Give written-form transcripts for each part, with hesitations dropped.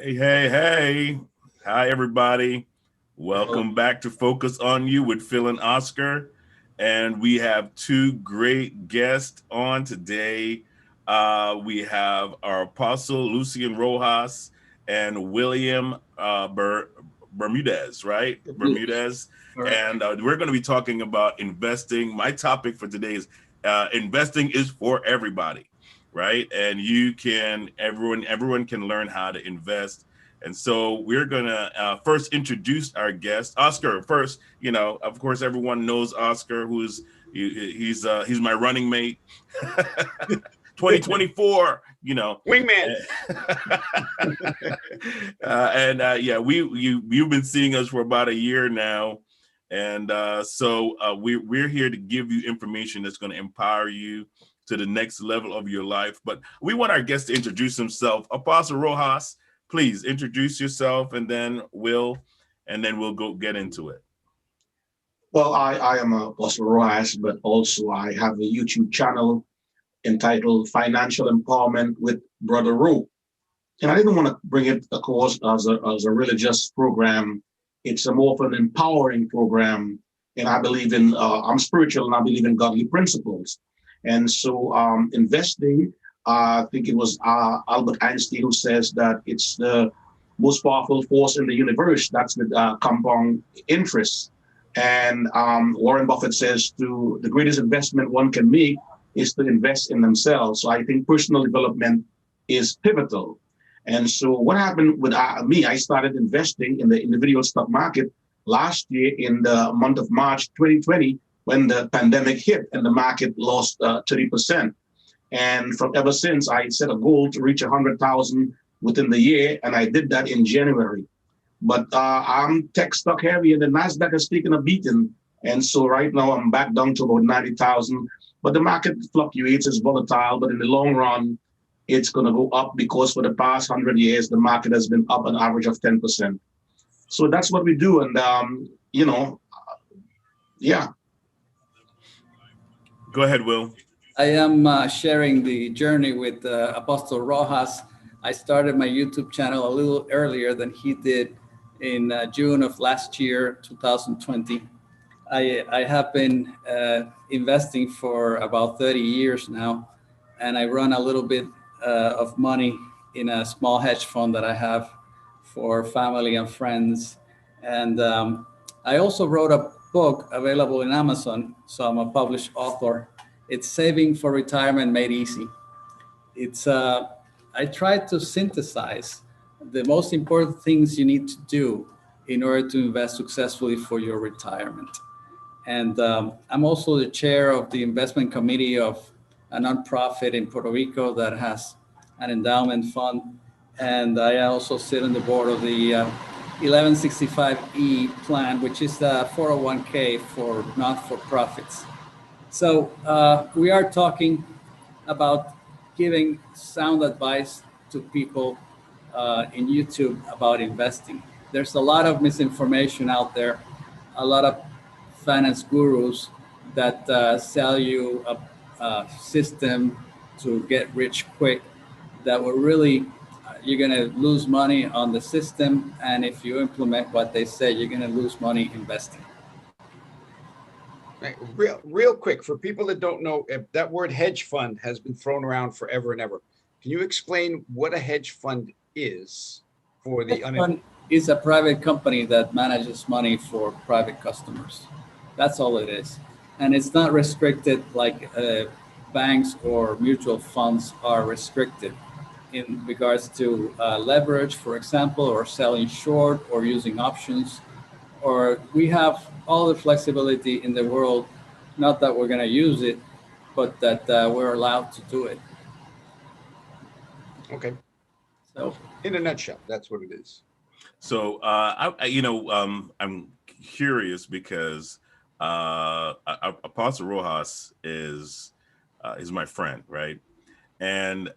Hey, hey, hey. Hi, everybody. Welcome back to Focus on You with Phil and Oscar. And we have two great guests on today. We have our apostle, Lucian Rojas, and William Bermudez, right? Bermudez. Correct. And we're going to be talking about investing. My topic for today is investing is for everybody, right? And everyone can learn how to invest. And so we're gonna first introduce our guest, Oscar. First, of course, everyone knows Oscar, he's my running mate, 2024. Wingman. Yeah, you've been seeing us for about a year now, and we're here to give you information that's going to empower you to the next level of your life. But we want our guest to introduce himself. Apostle Rojas, please introduce yourself, and then we'll go get into it. Well, I am Apostle Rojas, but also I have a YouTube channel entitled Financial Empowerment with Brother Ro. And I didn't want to bring it, of course, as a religious program. It's a more of an empowering program. And I believe I'm spiritual and I believe in godly principles. And so investing, I think it was Albert Einstein who says that it's the most powerful force in the universe. That's with compound interest. And Warren Buffett says the greatest investment one can make is to invest in themselves. So I think personal development is pivotal. And so what happened with me, I started investing in the individual stock market last year in the month of March 2020, when the pandemic hit and the market lost 30%. And from ever since, I set a goal to reach 100,000 within the year, and I did that in January. But I'm tech stock heavy, and the Nasdaq has taken a beating, and so right now I'm back down to about 90,000. But the market fluctuates, it's volatile, but in the long run, it's going to go up because for the past 100 years, the market has been up an average of 10%. So that's what we do, and yeah. Go ahead, Will. I am sharing the journey with Apostle Rojas. I started my YouTube channel a little earlier than he did in June of last year, 2020. I have been investing for about 30 years now, and I run a little bit of money in a small hedge fund that I have for family and friends. And I also wrote a book available in Amazon, so I'm a published author. It's Saving for Retirement Made Easy. I tried to synthesize the most important things you need to do in order to invest successfully for your retirement. And I'm also the chair of the investment committee of a nonprofit in Puerto Rico that has an endowment fund. And I also sit on the board of the 1165E plan, which is the 401k for not-for-profits. So we are talking about giving sound advice to people in YouTube about investing. There's a lot of misinformation out there, a lot of finance gurus that sell you a system to get rich quick that will really, you're going to lose money on the system. And if you implement what they say, you're going to lose money investing. Right. Real quick, for people that don't know, if that word hedge fund has been thrown around forever and ever. Can you explain what a hedge fund is for the Hedge fund is a private company that manages money for private customers. That's all it is. And it's not restricted like banks or mutual funds are restricted in regards to leverage, for example, or selling short or using options. Or we have all the flexibility in the world, not that we're going to use it, but that we're allowed to do it. Okay. So, in a nutshell, that's what it is. So, I'm curious because Apostle Rojas is my friend, right? And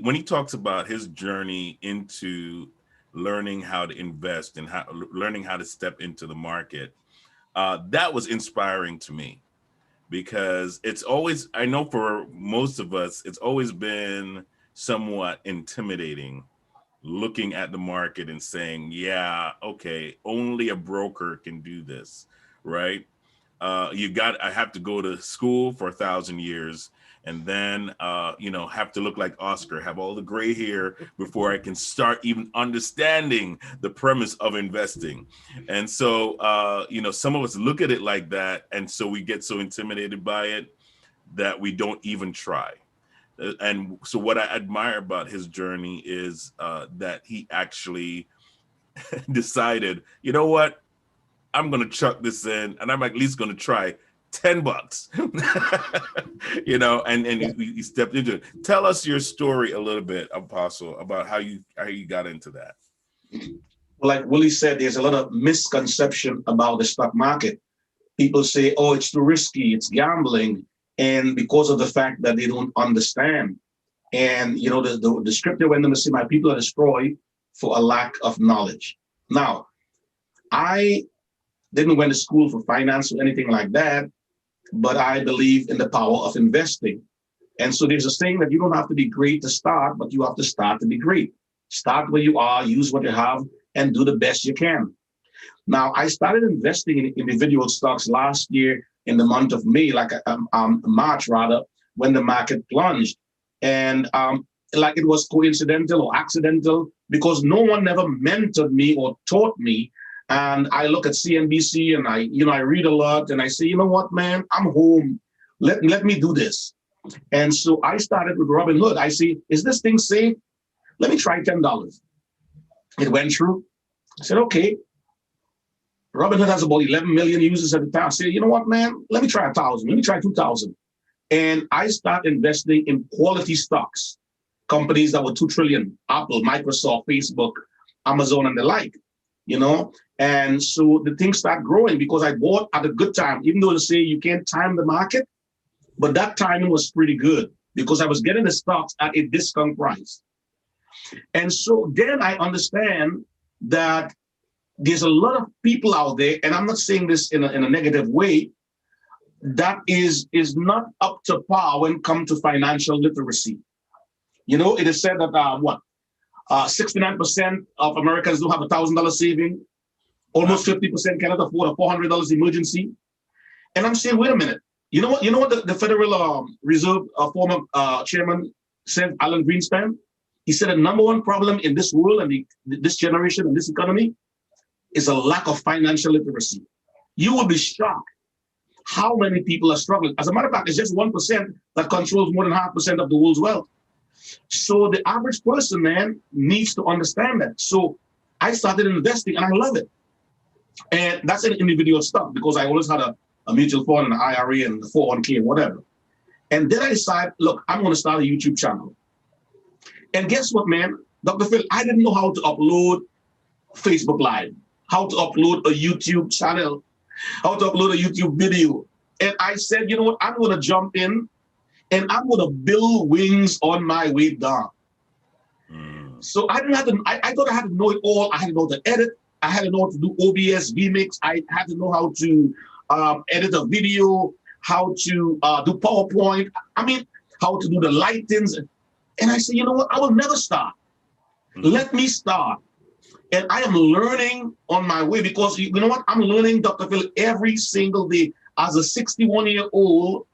when he talks about his journey into learning how to invest and learning how to step into the market, that was inspiring to me, because I know for most of us, it's always been somewhat intimidating looking at the market and saying, yeah, okay, only a broker can do this, right? I have to go to school for 1,000 years and then, have to look like Oscar, have all the gray hair before I can start even understanding the premise of investing. And so, some of us look at it like that. And so we get so intimidated by it that we don't even try. And so what I admire about his journey is that he actually decided, you know what, I'm going to chuck this in and I'm at least going to try $10, and you stepped into it. Tell us your story a little bit, Apostle, about how you got into that. Well, like Willie said, there's a lot of misconception about the stock market. People say, oh, it's too risky, it's gambling. And because of the fact that they don't understand. And, the scripture went on to say, my people are destroyed for a lack of knowledge. Now, I didn't went to school for finance or anything like that, but I believe in the power of investing. And so there's a saying that you don't have to be great to start, but you have to start to be great. Start where you are, use what you have, and do the best you can. Now, I started investing in individual stocks last year in the month of May, March rather, when the market plunged. And like it was coincidental or accidental, because no one ever mentored me or taught me. And I look at CNBC and I read a lot and I say, you know what, man, I'm home. Let me do this. And so I started with Robinhood. I say, is this thing safe? Let me try $10. It went through. I said, okay. Robinhood has about 11 million users at the time. I said, you know what, man, let me try 1,000. Let me try 2,000. And I started investing in quality stocks, companies that were 2 trillion, Apple, Microsoft, Facebook, Amazon, and the like, And so the thing started growing because I bought at a good time, even though they say you can't time the market, but that timing was pretty good because I was getting the stocks at a discount price. And so then I understand that there's a lot of people out there, and I'm not saying this in a negative way, that is not up to par when it comes to financial literacy. It is said that 69% of Americans don't have $1,000 saving. Almost 50% cannot afford a $400 emergency. And I'm saying, wait a minute. You know what the Federal Reserve former chairman said, Alan Greenspan? He said the number one problem in this world and this generation and this economy is a lack of financial literacy. You will be shocked how many people are struggling. As a matter of fact, it's just 1% that controls more than 0.5% of the world's wealth. So the average person, man, needs to understand that. So I started investing and I love it. And that's an individual stuff because I always had a mutual fund and an IRA and a 401k and whatever. And then I decided, look, I'm going to start a YouTube channel. And guess what, man? Dr. Phil, I didn't know how to upload Facebook Live, how to upload a YouTube channel, how to upload a YouTube video. And I said, you know what? I'm going to jump in and I'm going to build wings on my way down. So I didn't have to, I thought I had to know it all. I had to know how to edit. I had to know how to do OBS, vMix. I had to know how to edit a video, how to do PowerPoint. I mean, how to do the lightings. And I said, you know what? I will never start. Let me start. And I am learning on my way because you know what? I'm learning, Dr. Phil, every single day as a 61-year-old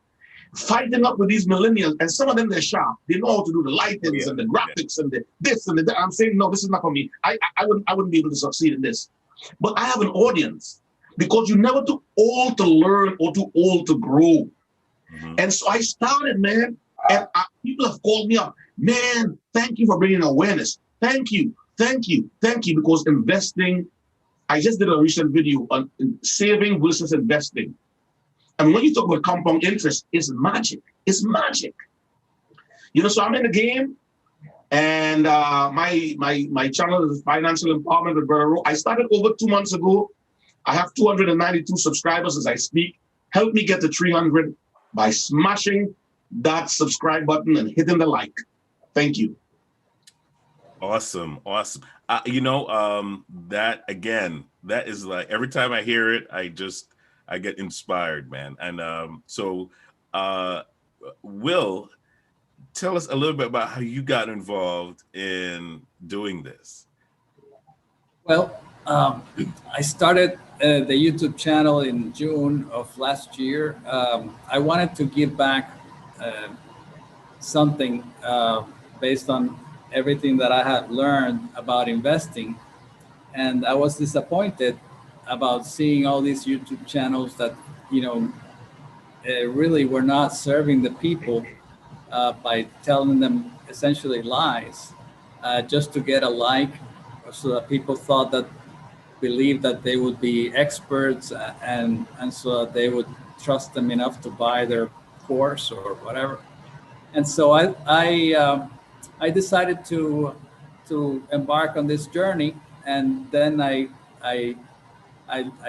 fighting up with these millennials. And some of them, they're sharp. They know how to do the lightings and the graphics and the this and the that. I'm saying, no, this is not for me. I wouldn't be able to succeed in this. But I have an audience because you're never too old to learn or too old to grow. And so I started, man, and people have called me up. Man, thank you for bringing awareness. Thank you, because investing, I just did a recent video on saving versus investing. And when you talk about compound interest, it's magic. It's magic. So I'm in the game, and my channel is Financial Empowerment with Brother Ro. I started over 2 months ago. I have 292 subscribers as I speak. Help me get to 300 by smashing that subscribe button and hitting the like. Thank you. Awesome. That again, that is like every time I hear it, I get inspired, man. And so Will, tell us a little bit about how you got involved in doing this? Well, I started the YouTube channel in June of last year. I wanted to give back uh, something based on everything that I had learned about investing. And I was disappointed about seeing all these YouTube channels that, you know, really were not serving the people by telling them essentially lies just to get a like, so that people thought that believed that they would be experts and so that they would trust them enough to buy their course or whatever. And so I decided to embark on this journey, and then I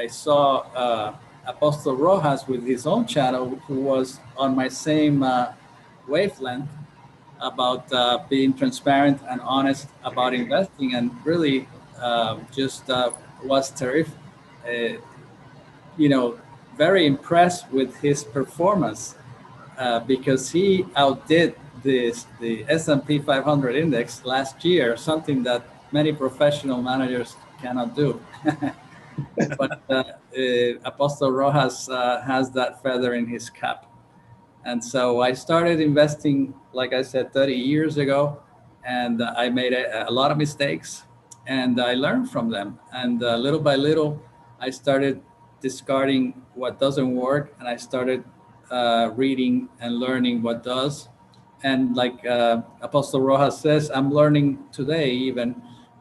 saw Apostle Rojas with his own channel, who was on my same wavelength about being transparent and honest about investing, and really just was terrific. Uh, you know, very impressed with his performance because he outdid the S&P 500 index last year, something that many professional managers cannot do. But Apostle Rojas has that feather in his cap. And so I started investing, like I said, 30 years ago, and I made a lot of mistakes, and I learned from them. And little by little, I started discarding what doesn't work, and I started reading and learning what does. And like Apostle Rojas says, I'm learning today, even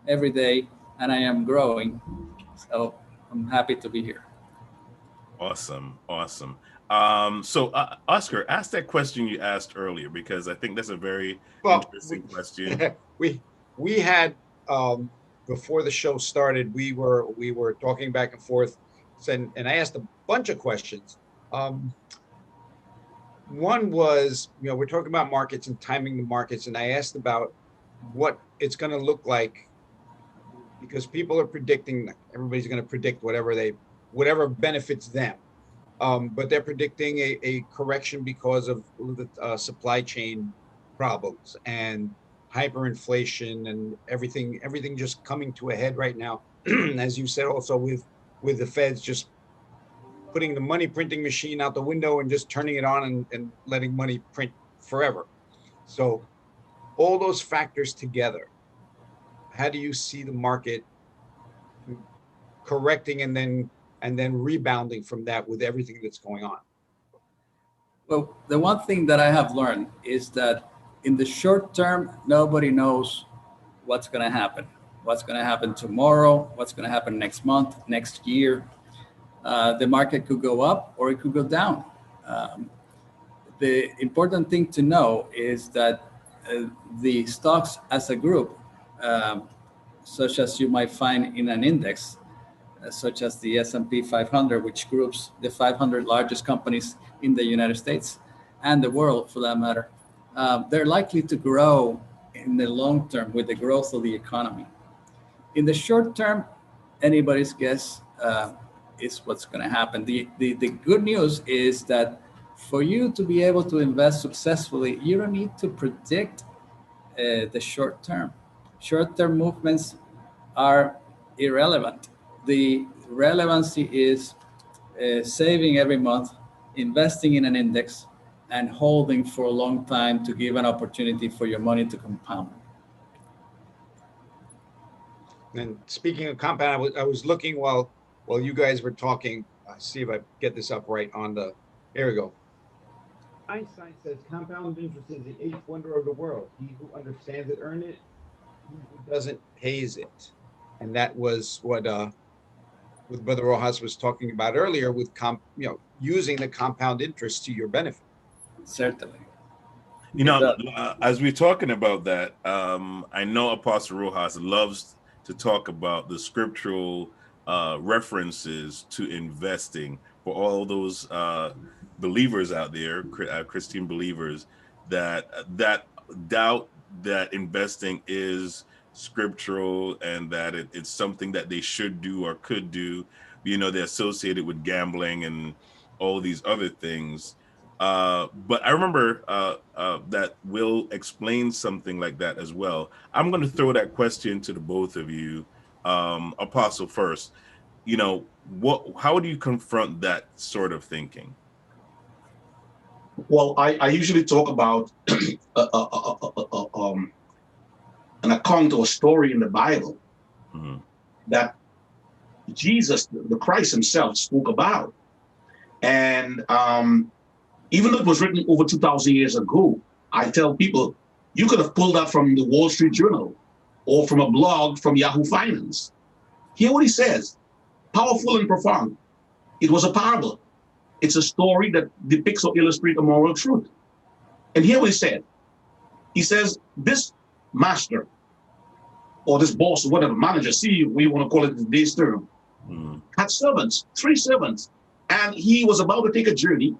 every day, and I am growing. So I'm happy to be here. Awesome, awesome. So Oscar, ask that question you asked earlier, because I think that's a very Well, interesting question. we we had before the show started, we were talking back and forth, and I asked a bunch of questions. Um, One was, we're talking about markets and timing the markets, and I asked about what it's going to look like, because people are predicting, everybody's going to predict whatever benefits them. But they're predicting a correction because of the supply chain problems and hyperinflation and everything just coming to a head right now. As you said, also with the Feds just putting the money printing machine out the window and just turning it on and letting money print forever. So all those factors together, how do you see the market correcting and then rebounding from that with everything that's going on? Well, the one thing that I have learned is that in the short term, nobody knows what's going to happen. What's going to happen tomorrow? What's going to happen next month, next year? The market could go up or it could go down. Um, the important thing to know is that the stocks as a group, um, such as you might find in an index, such as the S&P 500, which groups the 500 largest companies in the United States and the world for that matter, they're likely to grow in the long term with the growth of the economy. In the short term, anybody's guess is what's going to happen. The good news is that for you to be able to invest successfully, you don't need to predict the short term. Short term movements are irrelevant. The relevancy is saving every month, investing in an index, and holding for a long time to give an opportunity for your money to compound. And speaking of compound, I was looking while you guys were talking. See if I get this up right on the. Here we go. Einstein says compound interest is the eighth wonder of the world. He who understands it earns it. He who doesn't pays it. And that was what Brother Rojas was talking about earlier with using the compound interest to your benefit. Certainly. You It know, does. as we're talking about that, I know Apostle Rojas loves to talk about the scriptural references to investing for all those believers out there, Christian believers, that doubt that investing is scriptural and that it's something that they should do or could do. You know, they're associated with gambling and all these other things. But I remember that Will explained something like that as well. I'm going to throw that question to the both of you, Apostle first. You know, how do you confront that sort of thinking? Well, I usually talk about an account or a story in the Bible Mhm. that Jesus, the Christ himself, spoke about. And even though it was written over 2,000 years ago, I tell people, you could have pulled that from the Wall Street Journal or from a blog from Yahoo Finance. Hear what he says, powerful and profound. It was a parable. It's a story that depicts or illustrates a moral truth. And here what he said. He says, this master or this boss or whatever, manager, CEO, we want to call it in today's term, had servants, 3 servants. And he was about to take a journey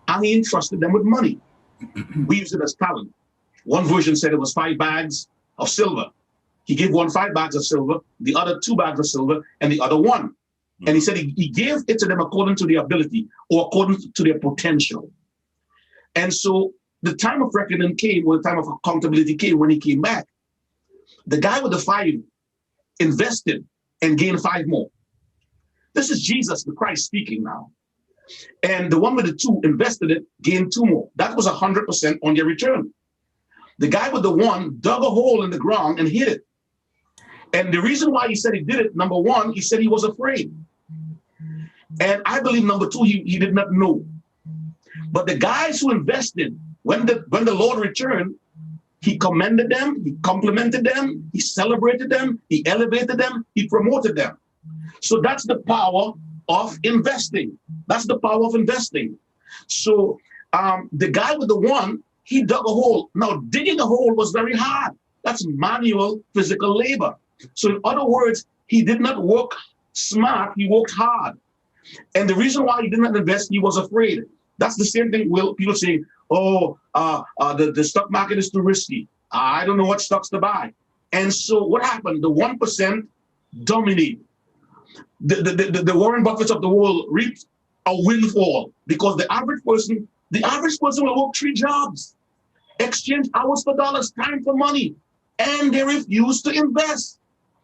and he entrusted them with money. We use it as talent. One version said it was 5 bags of silver. He gave one 5 bags of silver, the other 2 bags of silver, and the other 1. And he said he gave it to them according to their ability or according to their potential. And so the time of reckoning came, or the time of accountability came when he came back. The guy with the 5 invested and gained 5 more. This is Jesus, the Christ, speaking now. And the one with the 2 invested it, gained 2 more. That was 100% on their return. The guy with the 1 dug a hole in the ground and hid it. And the reason why he said he did it, number 1, he said he was afraid. And I believe number 2, he did not know. But the guys who invested, when the Lord returned, he commended them, he complimented them, he celebrated them, he elevated them, he promoted them. So that's the power of investing. That's the power of investing. So the guy with the 1, he dug a hole. Now, digging a hole was very hard. That's manual physical labor. So in other words, he did not work smart, he worked hard. And the reason why he did not invest, he was afraid. That's the same thing. Will people say, oh, the stock market is too risky. I don't know what stocks to buy. And so what happened? The 1% dominated. The Warren Buffetts of the world reaped a windfall because the average person will work 3 jobs, exchange hours for dollars, time for money, and they refuse to invest.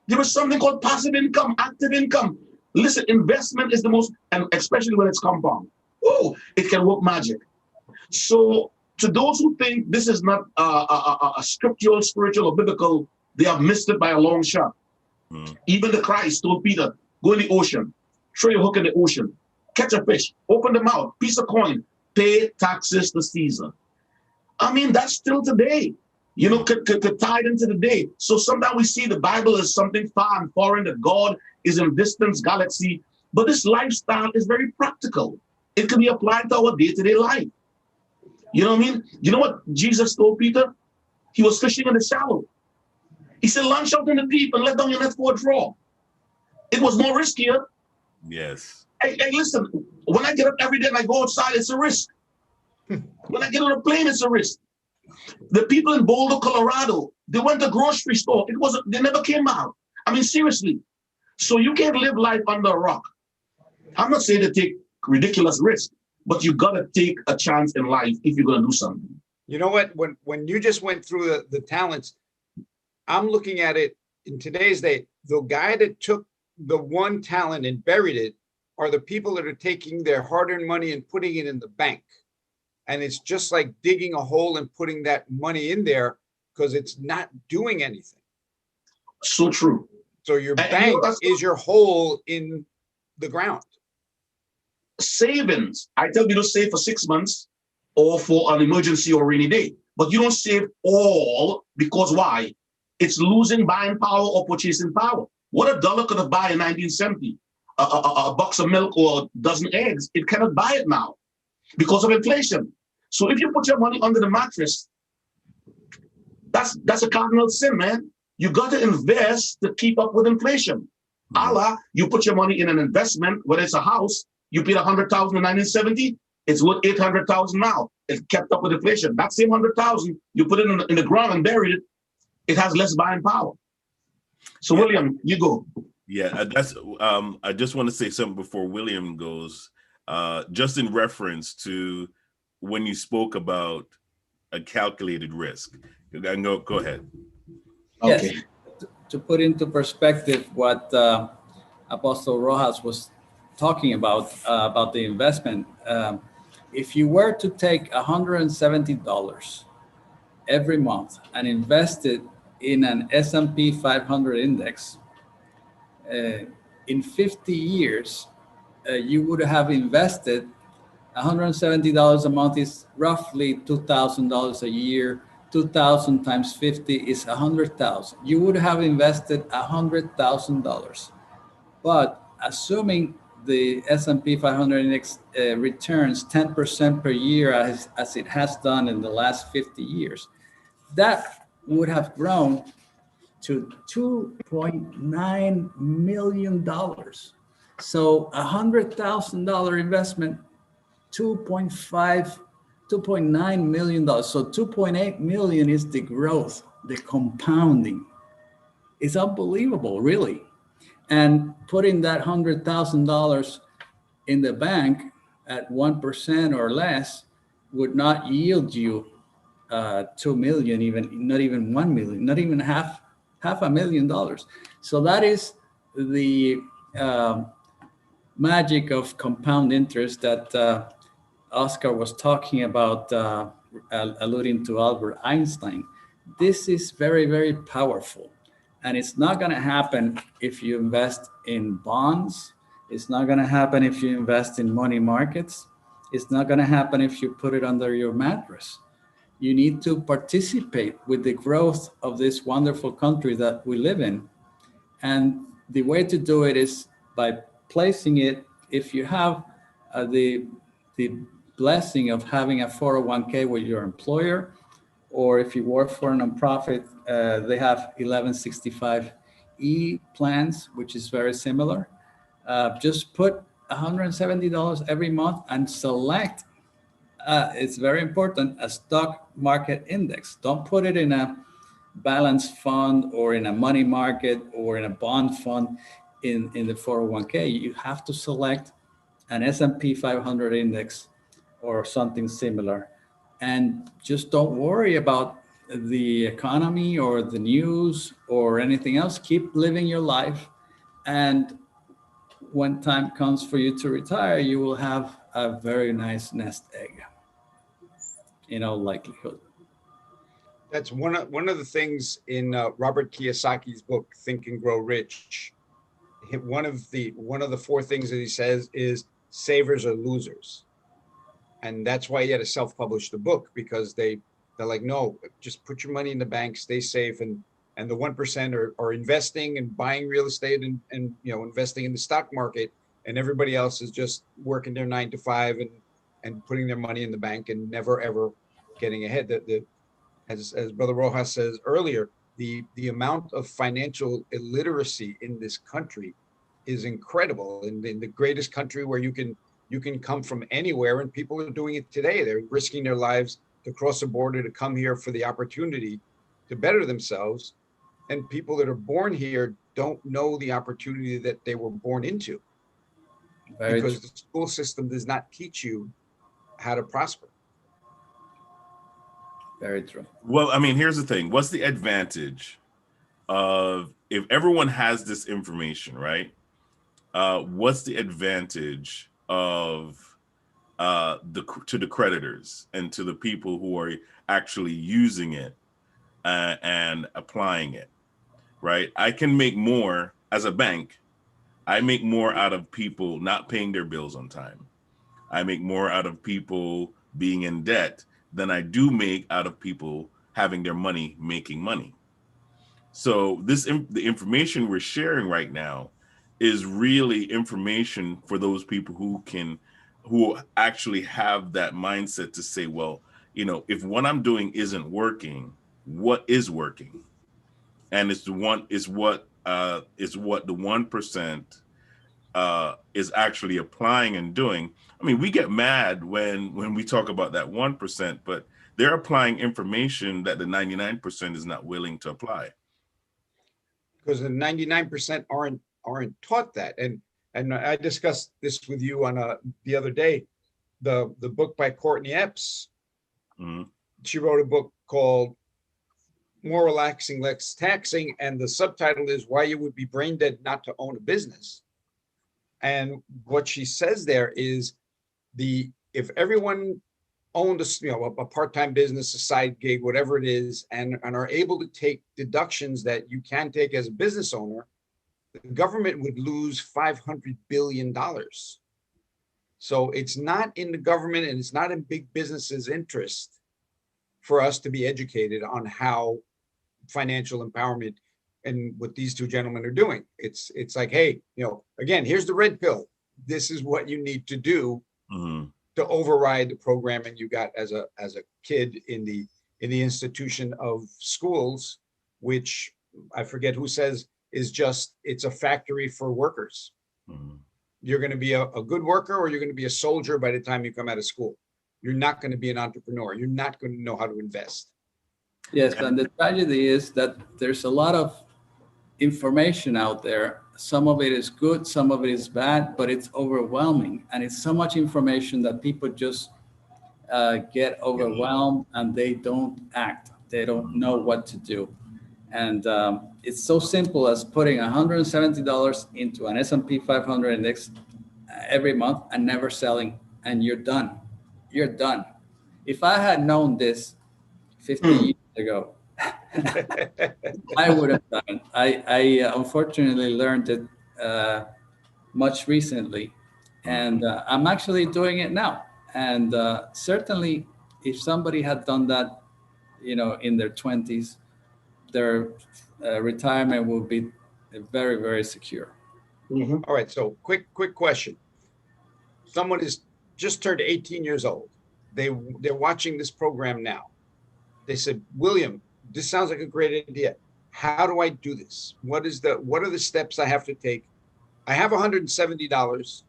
There is something called passive income, active income. Listen, investment is the most, and especially when it's compound. Oh, it can work magic. So to those who think this is not a scriptural, spiritual, or biblical, they have missed it by a long shot. Even the Christ told Peter, go in the ocean, throw your hook in the ocean, catch a fish, open the mouth, piece of coin, pay taxes to Caesar. I mean, that's still today. You know, could tie it into the day. So sometimes we see the Bible as something far and foreign, that God is in a distant galaxy. But this lifestyle is very practical. It can be applied to our day-to-day life. You know what I mean? You know what Jesus told Peter? He was fishing in the shallow. He said, launch out in the deep and let down your net for a draw. It was more riskier. Yes. Hey, listen, when I get up every day and I go outside, it's a risk. When I get on a plane, it's a risk. The people in Boulder, Colorado, they went to the grocery store. They never came out. I mean, seriously. So you can't live life under a rock. I'm not saying to take ridiculous risks, but you got to take a chance in life if you're going to do something. You know what? When you just went through the talents, I'm looking at it in today's day. The guy that took the 1 talent and buried it are the people that are taking their hard-earned money and putting it in the bank. And it's just like digging a hole and putting that money in there because it's not doing anything. So true. So your bank is your hole in the ground. Savings. I tell you to save for 6 months or for an emergency or rainy day. But you don't save all because why? It's losing buying power or purchasing power. What a dollar could have bought in 1970? A box of milk or a dozen eggs. It cannot buy it now because of inflation. So if you put your money under the mattress, that's a cardinal sin, man. You got to invest to keep up with inflation. Allah, you put your money in an investment, whether it's a house, you paid $100,000 in 1970, it's worth $800,000 now. It kept up with inflation. That same $100,000, you put it in the ground and buried it, it has less buying power. So William, you go. Yeah, that's I just want to say something before William goes, just in reference to when you spoke about a calculated risk. Go ahead. Yes, Okay. to put into perspective what Apostle Rojas was talking about the investment, if you were to take $170 every month and invest it in an S&P 500 index, in 50 years, you would have invested $170 a month is roughly $2,000 a year. 2,000 times 50 is 100,000. You would have invested $100,000. But assuming the S&P 500 index returns 10% per year as it has done in the last 50 years, that would have grown to $2.9 million. So $100,000 investment, 2.5, $2.9 million. So 2.8 million is the growth, the compounding. It's unbelievable, really. And putting that $100,000 in the bank at 1% or less would not yield you 2 million, even not even 1 million, not even half $500,000. So that is the magic of compound interest that Oscar was talking about, alluding to Albert Einstein. This is very, very powerful. And it's not going to happen if you invest in bonds. It's not going to happen if you invest in money markets. It's not going to happen if you put it under your mattress. You need to participate with the growth of this wonderful country that we live in. And the way to do it is by placing it, if you have the blessing of having a 401k with your employer, or if you work for a nonprofit, they have 1165E plans, which is very similar. Just put $170 every month and select, it's very important, a stock market index. Don't put it in a balanced fund or in a money market or in a bond fund in the 401k. You have to select an S&P 500 index or something similar. And just don't worry about the economy or the news or anything else. Keep living your life. And when time comes for you to retire, you will have a very nice nest egg, in all likelihood. That's one of the things in Robert Kiyosaki's book, Think and Grow Rich. One of the four things that he says is savers are losers, and that's why he had to self-publish the book, because they're like, no, just put your money in the bank, stay safe, and the 1% are investing and buying real estate and investing in the stock market, and everybody else is just working their 9 to 5 and putting their money in the bank and never ever getting ahead. As Brother Rojas says earlier, the amount of financial illiteracy in this country is incredible. In the greatest country where you can come from anywhere, and people are doing it today. They're risking their lives to cross a border to come here for the opportunity to better themselves. And people that are born here don't know the opportunity that they were born into, because the school system does not teach you how to prosper. Very true. Well, I mean, here's the thing. What's the advantage of, if everyone has this information, right? What's the advantage of to the creditors and to the people who are actually using it and applying it, right? I can make more as a bank. I make more out of people not paying their bills on time. I make more out of people being in debt than I do make out of people having their money making money. So the information we're sharing right now is really information for those people who actually have that mindset to say, well, if what I'm doing isn't working, what is working? And it's what the 1% is actually applying and doing. I mean, we get mad when we talk about that 1%, but they're applying information that the 99% is not willing to apply. Because the 99% aren't taught that. And I discussed this with you on the other day. the book by Courtney Epps. Mhm. She wrote a book called More Relaxing, Less Taxing, and the subtitle is Why You Would Be Brain Dead Not to Own a Business. And what she says there is if everyone owned a part-time business, a side gig, whatever it is, and are able to take deductions that you can take as a business owner, the government would lose $500 billion. So it's not in the government and it's not in big businesses' interest for us to be educated on how financial empowerment and what these two gentlemen are doing. It's like, hey, again, here's the red pill. This is what you need to do Mhm. to override the programming you got as a kid in the institution of schools, which I forget who says is just, it's a factory for workers. Mhm. You're going to be a good worker or you're going to be a soldier by the time you come out of school. You're not going to be an entrepreneur. You're not going to know how to invest. Yes, and the tragedy is that there's a lot of information out there. Some of it is good, some of it is bad, but it's overwhelming. And it's so much information that people just get overwhelmed and they don't act. They don't know what to do. And it's so simple as putting $170 into an S&P 500 index every month and never selling, and you're done. You're done. If I had known this 50 years ago, I would have done it. I unfortunately learned it much recently, and I'm actually doing it now. And certainly, if somebody had done that, in their 20s, their retirement will be very, very secure. Mhm. All right. So quick question. Someone is just turned 18 years old. They're watching this program now. They said, William, this sounds like a great idea. How do I do this? What are the steps I have to take? I have $170.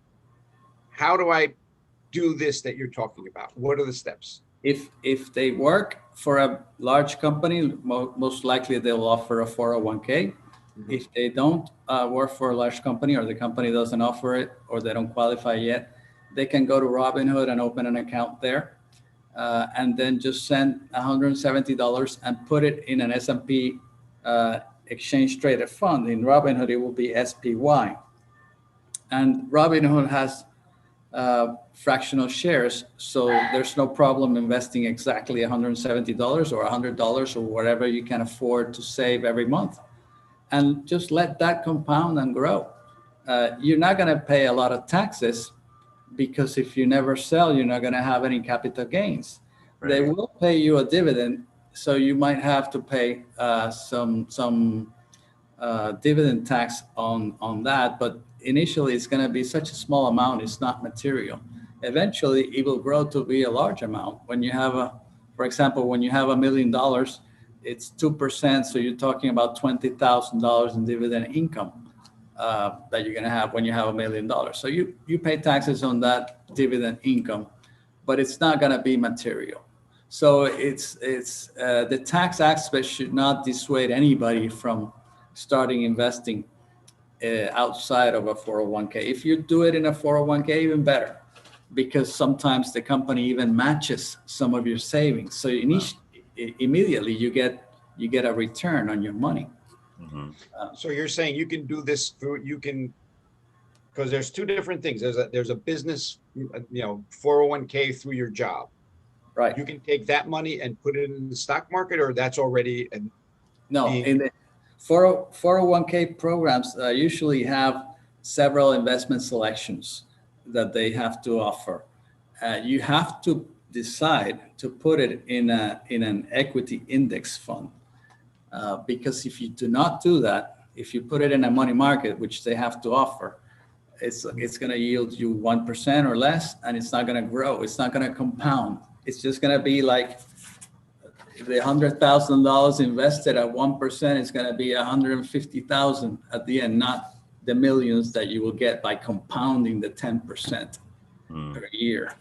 How do I do this that you're talking about? What are the steps? If they work for a large company, most likely they'll offer a 401k. Mhm. If they don't work for a large company, or the company doesn't offer it, or they don't qualify yet, they can go to Robinhood and open an account there, and then just send $170 and put it in an S&P exchange traded fund. In Robinhood, it will be SPY. And Robinhood has fractional shares, so there's no problem investing exactly $170 or $100 or whatever you can afford to save every month, and just let that compound and grow. You're not going to pay a lot of taxes, because if you never sell, you're not going to have any capital gains. They Right. will pay you a dividend, so you might have to pay some dividend tax on that, but initially it's going to be such a small amount, it's not material. Eventually it will grow to be a large amount. When you have for example, when you have $1 million, it's 2%, so you're talking about $20,000 in dividend income that you're going to have when you have $1 million. So you pay taxes on that dividend income, but it's not going to be material. So it's the tax aspect should not dissuade anybody from starting investing outside of a 401k. If you do it in a 401k, even better, because sometimes the company even matches some of your savings. So immediately you get a return on your money. Mhm. So you're saying you can do this through, because there's two different things. There's a business, 401k through your job. Right. You can take that money and put it in the stock market, or that's already No, being. in the 401k programs usually have several investment selections that they have to offer. You have to decide to put it in an equity index fund, because if you do not do that, if you put it in a money market, which they have to offer, it's going to yield you 1% or less, and it's not going to grow. It's not going to compound. It's just going to be like the $100,000 invested at 1% is going to be 150,000 at the end, not the millions that you will get by compounding the 10% Mhm. per year.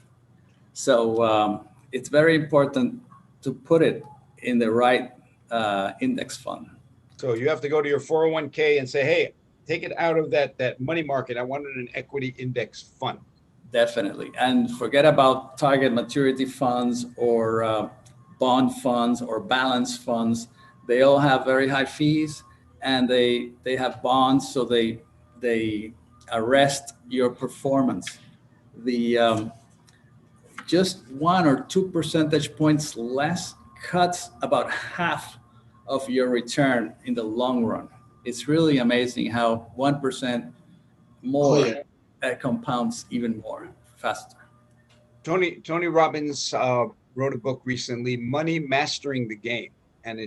So it's very important to put it in the right index fund. So you have to go to your 401k and say, hey, take it out of that money market. I want it in an equity index fund. Definitely. And forget about target maturity funds or bond funds or balance funds. They all have very high fees, and they have bonds, so they arrest your performance. The Just 1 or 2 percentage points less cuts about half of your return in the long run. It's really amazing how 1% Oh more yeah. compounds even more faster. Tony Robbins wrote a book recently, Money Mastering the Game, and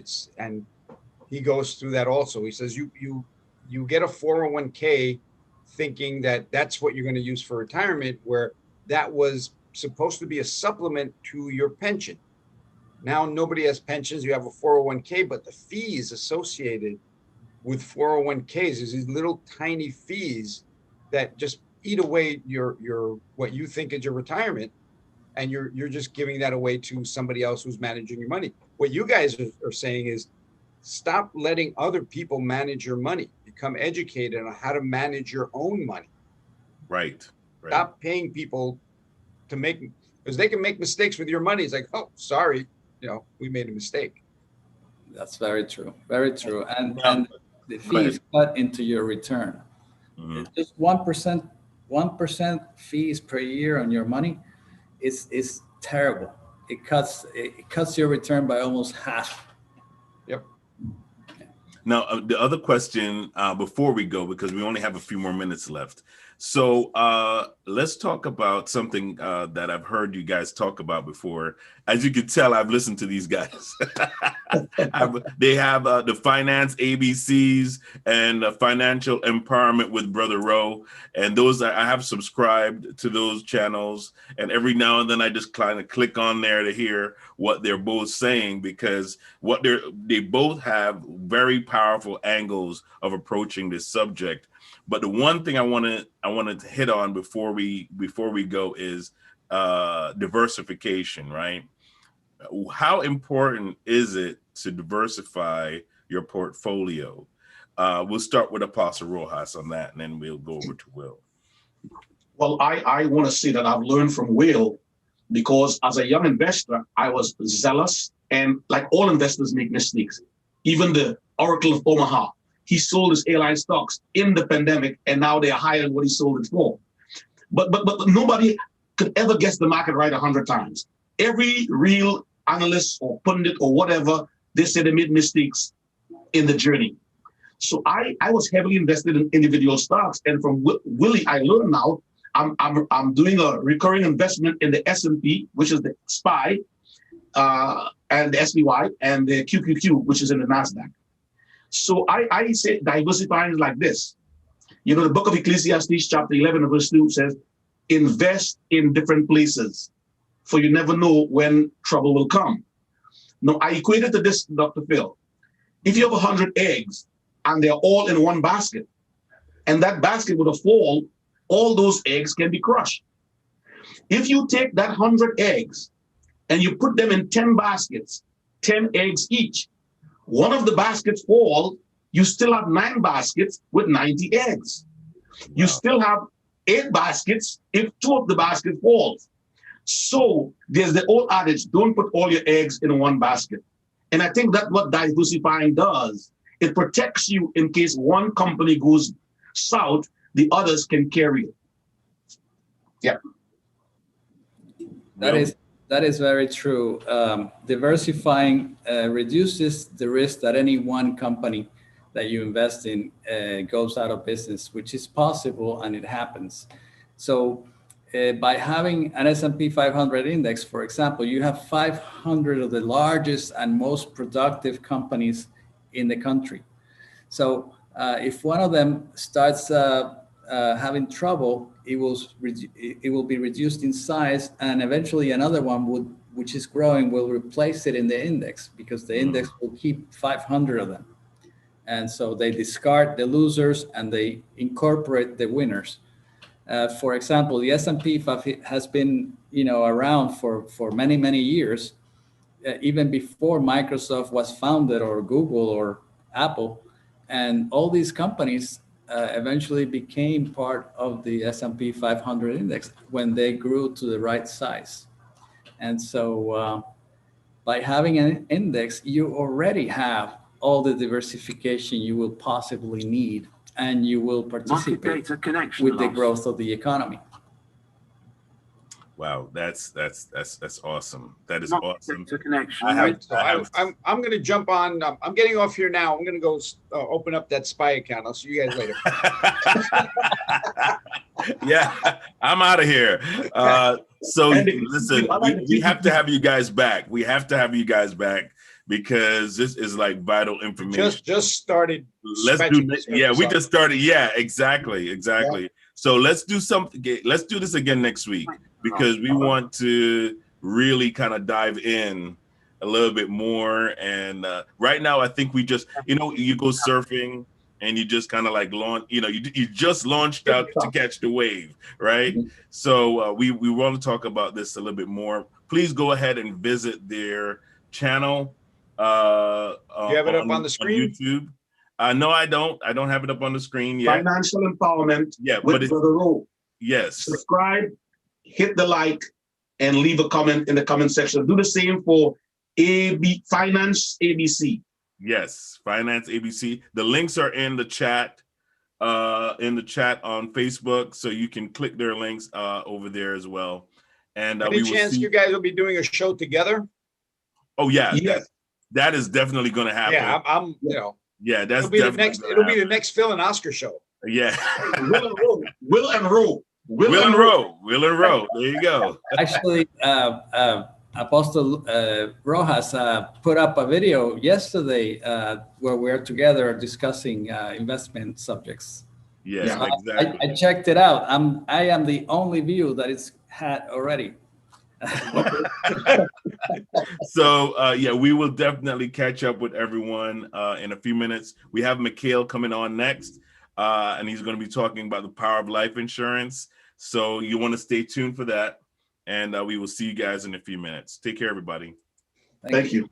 he goes through that also. He says you get a 401k thinking that that's what you're going to use for retirement, where that was supposed to be a supplement to your pension. Now nobody has pensions. You have a 401k, but the fees associated with 401ks is these little tiny fees that just eat away your what you think is your retirement, and you're just giving that away to somebody else who's managing your money. What you guys are saying is stop letting other people manage your money. Become educated on how to manage your own money. Right. Right. Stop paying people to make, because they can make mistakes with your money. It's like, oh, sorry, we made a mistake. That's very true. Very true. And Now, the go ahead. fees cut into your return. Mhm. Just 1% fees per year on your money is terrible. It cuts your return by almost half. Yep. Now, the other question before we go, because we only have a few more minutes left. So let's talk about something that I've heard you guys talk about before. As you can tell, I've listened to these guys. They have the finance ABCs and financial empowerment with Brother Rowe. And those, I have subscribed to those channels. And every now and then I just kind of click on there to hear what they're both saying, because they both have very powerful angles of approaching this subject. But the one thing I wanted to hit on before we go is diversification, right? How important is it to diversify your portfolio? We'll start with Apostle Rojas on that, and then we'll go over to Will. Well, I want to say that I've learned from Will, because as a young investor, I was zealous, and like all investors make mistakes. Even the Oracle of Omaha, he sold his airline stocks in the pandemic, and now they are higher than what he sold it for. But nobody could ever guess the market right 100 times. Every real analyst or pundit or whatever, they say they made mistakes in the journey. So I was heavily invested in individual stocks, and from Willie, I learned now I'm doing a recurring investment in the S&P, which is the SPY, and the SPY, and the QQQ, which is in the NASDAQ. So I say diversifying is like this. The book of Ecclesiastes, chapter 11, verse 2 says, invest in different places, for you never know when trouble will come. Now, I equated to this, Dr. Phil. If you have 100 eggs and they're all in one basket, and that basket would have fallen, all those eggs can be crushed. If you take that 100 eggs and you put them in 10 baskets, 10 eggs each, one of the baskets fall, you still have 9 baskets with 90 eggs. Wow. You still have 8 baskets if 2 of the baskets falls. So there's the old adage, don't put all your eggs in one basket. And I think that's what diversifying does. It protects you in case one company goes south, the others can carry it. Yeah. That is very true. Diversifying reduces the risk that any one company that you invest in goes out of business, which is possible, and it happens. So by having an S&P 500 index, for example, you have 500 of the largest and most productive companies in the country. So if one of them starts having trouble, it will be reduced in size, and eventually another one which is growing, will replace it in the index, because the index will keep 500 of them. And so they discard the losers and they incorporate the winners. For example, the S&P has been around for many, many years, even before Microsoft was founded, or Google or Apple. And all these companies eventually became part of the S&P 500 index when they grew to the right size. And so by having an index, you already have all the diversification you will possibly need, and you will participate with the growth of the economy. Wow, that's awesome. That is awesome. I'm going to jump on. I'm getting off here now. I'm going to go open up that SPY account. I'll see you guys later. Yeah, I'm out of here. So listen, we have to have you guys back. We have to have you guys back because this is like vital information. Just started. Let's do. Yeah, we just started. Yeah, exactly. Yeah. So let's do something. Let's do this again next week because we want to really kind of dive in a little bit more. And right now, I think we just, you go surfing and you just kind of like launch, you just launched out to catch the wave, right? Mm-hmm. So we want to talk about this a little bit more. Please go ahead and visit their channel. You have it up on the screen? On YouTube. No, I don't. I don't have it up on the screen yet. Financial empowerment. Yeah, with Brother Rowe. Yes. Subscribe, hit the like, and leave a comment in the comment section. Do the same for Finance ABC. Yes, Finance ABC. The links are in the chat. On Facebook, so you can click their links over there as well. And any chance you guys will be doing a show together? Oh yeah, that is definitely going to happen. Yeah, Yeah, that's it'll be the next Phil and Oscar show. Yeah. Will and Rowe. There you go. Actually, Apostle Rojas put up a video yesterday where we're together discussing investment subjects. Yes, so exactly. I checked it out. I am the only view that it's had already. So yeah, we will definitely catch up with everyone in a few minutes. We have Mikhail coming on next, and he's going to be talking about the power of life insurance. So you want to stay tuned for that, and we will see you guys in a few minutes. Take care, everybody. Thank you.